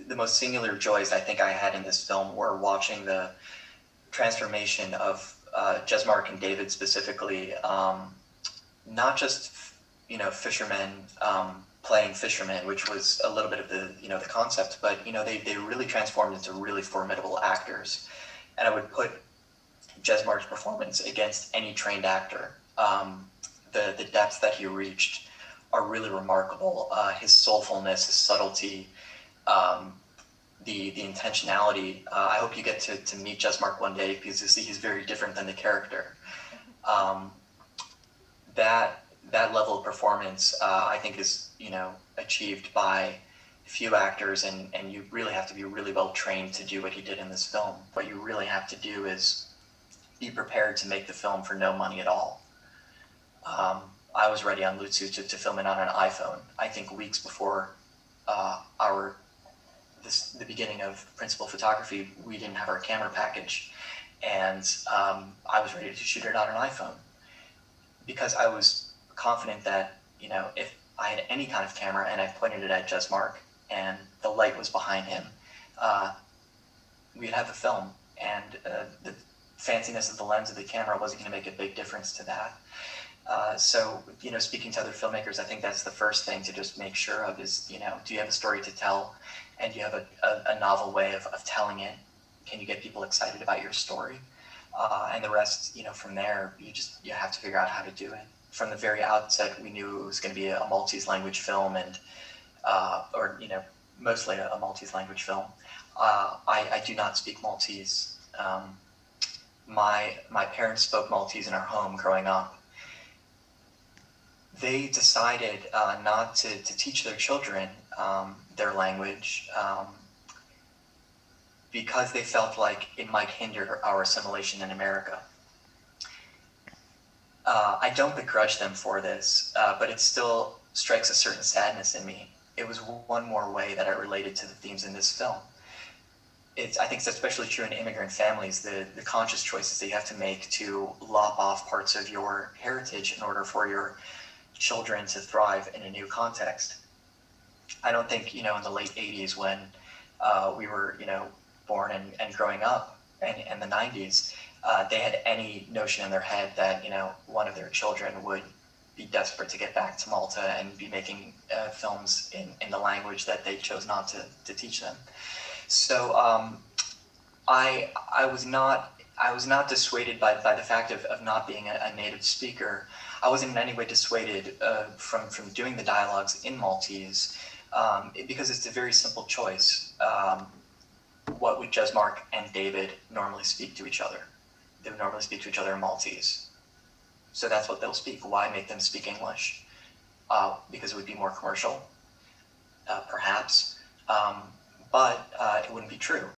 the most singular joys I think I had in this film were watching the transformation of Jesmark and David specifically, not just fishermen playing fishermen, which was a little bit of the concept, but they really transformed into really formidable actors, and I would put Jesmark's performance against any trained actor. The depths that he reached are really remarkable. His soulfulness, his subtlety, the intentionality. I hope you get to meet Jesmark one day, because he's very different than the character. That level of performance, I think, is achieved by few actors, and you really have to be really well trained to do what he did in this film. What you really have to do is be prepared to make the film for no money at all. I was ready on Luzzu to film it on an iPhone. I think weeks before the beginning of principal photography, we didn't have our camera package, and I was ready to shoot it on an iPhone, because I was confident that if I had any kind of camera and I pointed it at Jesmark and the light was behind him, we'd have a film, and the fanciness of the lens of the camera wasn't going to make a big difference to that. So speaking to other filmmakers, I think that's the first thing to just make sure of is, do you have a story to tell, and do you have a novel way of telling it? Can you get people excited about your story? And the rest, from there, you have to figure out how to do it. From the very outset, we knew it was going to be a Maltese language film, and mostly a Maltese language film. I do not speak Maltese. My parents spoke Maltese in our home growing up. They decided not to teach their children their language because they felt like it might hinder our assimilation in America. I don't begrudge them for this, but it still strikes a certain sadness in me. It was one more way that I related to the themes in this film. I think it's especially true in immigrant families, the conscious choices that you have to make to lop off parts of your heritage in order for your children to thrive in a new context. I don't think, in the late 80s when we were, born and growing up, and the 90s, they had any notion in their head that, one of their children would be desperate to get back to Malta and be making films in the language that they chose not to teach them. So I was not dissuaded by the fact of not being a native speaker. I wasn't in any way dissuaded from doing the dialogues in Maltese, because it's a very simple choice. What would Jesmark and David normally speak to each other? They would normally speak to each other in Maltese. So that's what they'll speak. Why make them speak English? Because it would be more commercial, perhaps. But it wouldn't be true.